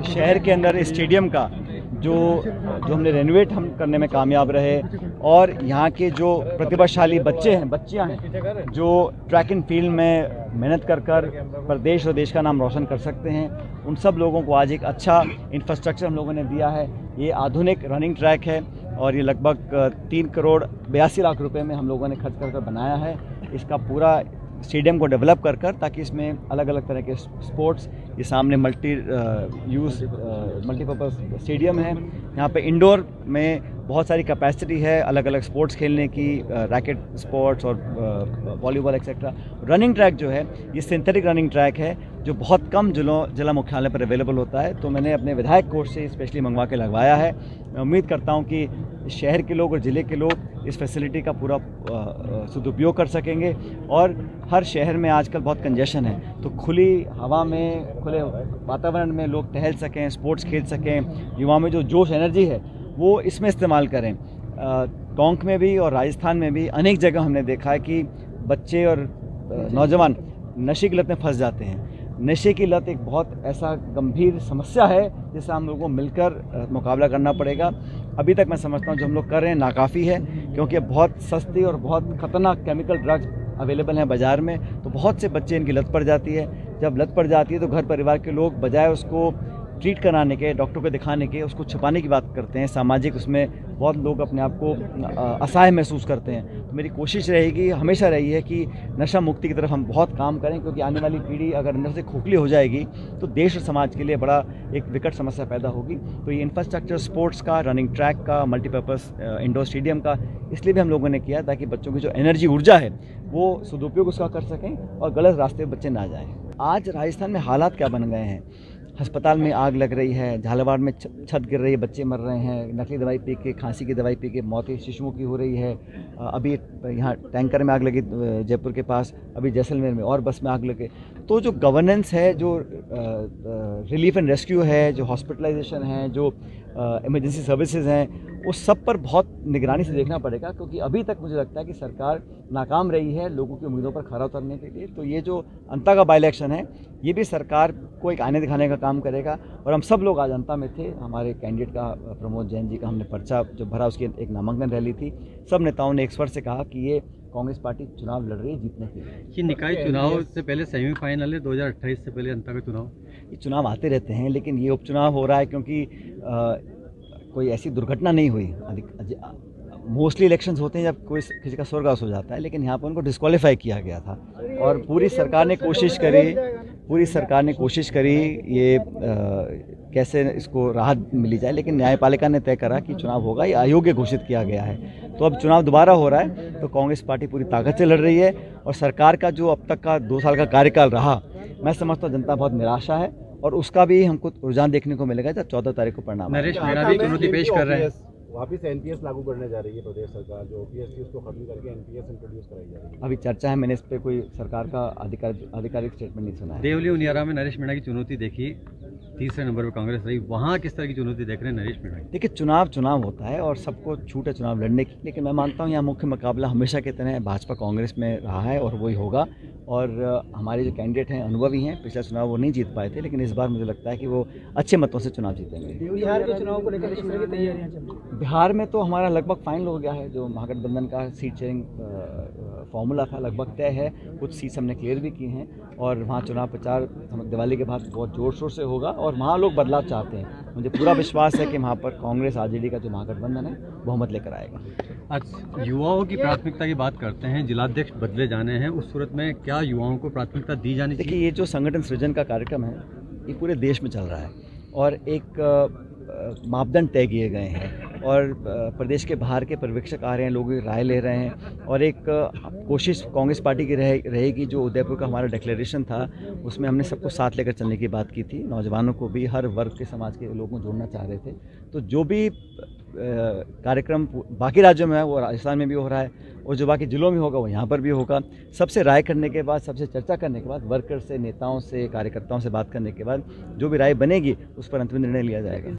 शहर के अंदर स्टेडियम का जो हमने रेनोवेट हम करने में कामयाब रहे, और यहाँ के जो प्रतिभाशाली बच्चे हैं, बच्चियाँ हैं, जो ट्रैक एंड फील्ड में मेहनत कर प्रदेश और देश का नाम रोशन कर सकते हैं, उन सब लोगों को आज एक अच्छा इंफ्रास्ट्रक्चर हम लोगों ने दिया है। ये आधुनिक रनिंग ट्रैक है और ये लगभग 3,82,00,000 रुपए में हम लोगों ने खर्च कर बनाया है। इसका पूरा स्टेडियम को डेवलप कर ताकि इसमें अलग अलग तरह के स्पोर्ट्स, ये सामने मल्टीपर्पज़ स्टेडियम है। यहाँ पे इंडोर में बहुत सारी कैपेसिटी है अलग अलग स्पोर्ट्स खेलने की, रैकेट स्पोर्ट्स और वॉलीबॉल एक्सेट्रा। रनिंग ट्रैक जो है ये सिंथेटिक रनिंग ट्रैक है जो बहुत कम जिला मुख्यालय पर अवेलेबल होता है, तो मैंने अपने विधायक कोष से स्पेशली मंगवा के लगवाया है। मैं उम्मीद करता हूँ कि शहर के लोग और ज़िले के लोग इस फैसिलिटी का पूरा सदुपयोग कर सकेंगे। और हर शहर में आजकल बहुत कंजेशन है, तो खुली हवा में, खुले वातावरण में लोग टहल सकें, स्पोर्ट्स खेल सकें, युवाओं में जो जोश एनर्जी है वो इसमें इस्तेमाल करें। टोंक में भी और राजस्थान में भी अनेक जगह हमने देखा है कि बच्चे और नौजवान नशे की लत में फंस जाते हैं। नशे की लत एक बहुत ऐसा गंभीर समस्या है जिससे हम लोगों को मिलकर मुकाबला करना पड़ेगा। अभी तक मैं समझता हूँ जो हम लोग कर रहे हैं नाकाफ़ी है, क्योंकि बहुत सस्ती और बहुत ख़तरनाक केमिकल ड्रग्स अवेलेबल हैं बाज़ार में, तो बहुत से बच्चे इनकी लत पड़ जाती है। जब लत पड़ जाती है तो घर परिवार के लोग बजाय उसको ट्रीट कराने के, डॉक्टर को दिखाने के, उसको छुपाने की बात करते हैं। सामाजिक उसमें बहुत लोग अपने आप को असहाय महसूस करते हैं। तो मेरी कोशिश रहेगी, हमेशा रही है कि नशा मुक्ति की तरफ हम बहुत काम करें, क्योंकि आने वाली पीढ़ी अगर अंदर से खोखली हो जाएगी तो देश और समाज के लिए बड़ा एक विकट समस्या पैदा होगी। तो ये इंफ्रास्ट्रक्चर स्पोर्ट्स का, रनिंग ट्रैक का, मल्टीपर्पज़ इंडोर स्टेडियम का इसलिए भी हम लोगों ने किया ताकि बच्चों की जो एनर्जी, ऊर्जा है वो सदुपयोग उसका कर सकें और गलत रास्ते पर बच्चे ना जाएँ। आज राजस्थान में हालात क्या बन गए हैं, अस्पताल में आग लग रही है, झालावाड़ में छत गिर रही है, बच्चे मर रहे हैं, नकली दवाई पी के, खांसी की दवाई पी के मौतें शिशुओं की हो रही है। अभी यहाँ टैंकर में आग लगी जयपुर के पास, अभी जैसलमेर में और बस में आग लगे। तो जो गवर्नेंस है, जो रिलीफ एंड रेस्क्यू है, जो हॉस्पिटलाइजेशन है, जो इमरजेंसी सर्विसेज हैं, उस सब पर बहुत निगरानी से देखना पड़ेगा, क्योंकि अभी तक मुझे लगता है कि सरकार नाकाम रही है लोगों की उम्मीदों पर खरा उतरने के लिए। तो ये जो अंता का बाई इलेक्शन है, ये भी सरकार को एक आईने दिखाने का काम करेगा। और हम सब लोग आज जनता में थे। हमारे कैंडिडेट का, प्रमोद जैन जी का, हमने पर्चा जो भरा उसकी एक नामांकन रैली थी। सब नेताओं ने एक स्वर से कहा कि ये कांग्रेस पार्टी चुनाव लड़ रही है जीतने के लिए। ये निकाय चुनाव से पहले सेमीफाइनल है, 2028 से पहले अंतर का चुनाव। ये चुनाव आते रहते हैं, लेकिन ये उपचुनाव हो रहा है क्योंकि कोई ऐसी दुर्घटना नहीं हुई। मोस्टली इलेक्शंस होते हैं जब कोई किसी का स्वर्गवास हो जाता है, लेकिन यहाँ पर उनको डिस्क्वालीफाई किया गया था। और पूरी सरकार ने कोशिश करी ये कैसे इसको राहत मिली जाए, लेकिन न्यायपालिका ने तय करा कि चुनाव होगा, ये अयोग्य घोषित किया गया है। तो अब चुनाव दोबारा हो रहा है, तो कांग्रेस पार्टी पूरी ताकत से लड़ रही है। और सरकार का जो अब तक का 2 साल का कार्यकाल रहा, मैं समझता हूँ जनता बहुत निराशा है, और उसका भी हमको रुझान देखने को मिलेगा जब 14 तारीख को परिणाम। नरेश मीणा भी चुनौती पेश कर रहे हैं। वापिस एनपीएस लागू करने जा रही है प्रदेश सरकार, जो ओपीएस थी उसको खत्म करके एनपीएस इंट्रोड्यूस कराई जा रही है। अभी चर्चा है, मैंने इस पर कोई सरकार का आधिकारिक स्टेटमेंट नहीं सुना है। देवली उनियारा में नरेश मीणा की चुनौती देखी, तीसरे नंबर पर कांग्रेस रही, वहाँ किस तरह की चुनौती देख रहे हैं नरेश मीणा? देखिए, चुनाव होता है और सबको छूट है चुनाव लड़ने की, लेकिन मैं मानता हूँ यहाँ मुख्य मुकाबला हमेशा की तरह भाजपा कांग्रेस में रहा है और वही होगा। और हमारे जो कैंडिडेट हैं अनुभवी हैं, पिछला चुनाव वो नहीं जीत पाए थे, लेकिन इस बार मुझे लगता है कि वो अच्छे मतों से चुनाव जीतेंगे। बिहार के चुनाव को लेकर किस तरह की तैयारियां चल रही हैं? बिहार में तो हमारा लगभग फाइनल हो गया है। जो महागठबंधन का सीट शेयरिंग फॉर्मूला था लगभग तय है। कुछ सीट्स हमने क्लियर भी की हैं, और वहाँ चुनाव प्रचार दिवाली के बाद बहुत जोर शोर से होगा, और वहाँ लोग बदलाव चाहते हैं। मुझे पूरा विश्वास है कि वहाँ पर कांग्रेस आरजेडी का जो महागठबंधन है बहुमत लेकर आएगा। आज युवाओं की प्राथमिकता की बात करते हैं, जिलाध्यक्ष बदले जाने हैं, उस सूरत में क्या युवाओं को प्राथमिकता दी जानी चाहिए? देखिए, ये जो संगठन सृजन का कार्यक्रम है ये पूरे देश में चल रहा है, और एक मापदंड तय किए गए हैं, और प्रदेश के बाहर के पर्यवेक्षक आ रहे हैं, लोग राय ले रहे हैं। और एक कोशिश कांग्रेस पार्टी की रहेगी, जो उदयपुर का हमारा डिक्लेरेशन था उसमें हमने सबको साथ लेकर चलने की बात की थी। नौजवानों को भी, हर वर्ग के समाज के लोगों को जोड़ना चाह रहे थे। तो जो भी कार्यक्रम बाकी राज्यों में है वो राजस्थान में भी हो रहा है, और जो बाकी जिलों में होगा वो यहाँ पर भी होगा। सबसे राय करने के बाद, सबसे चर्चा करने के बाद, वर्कर्स से, नेताओं से, कार्यकर्ताओं से बात करने के बाद जो भी राय बनेगी उस पर अंतिम निर्णय लिया जाएगा।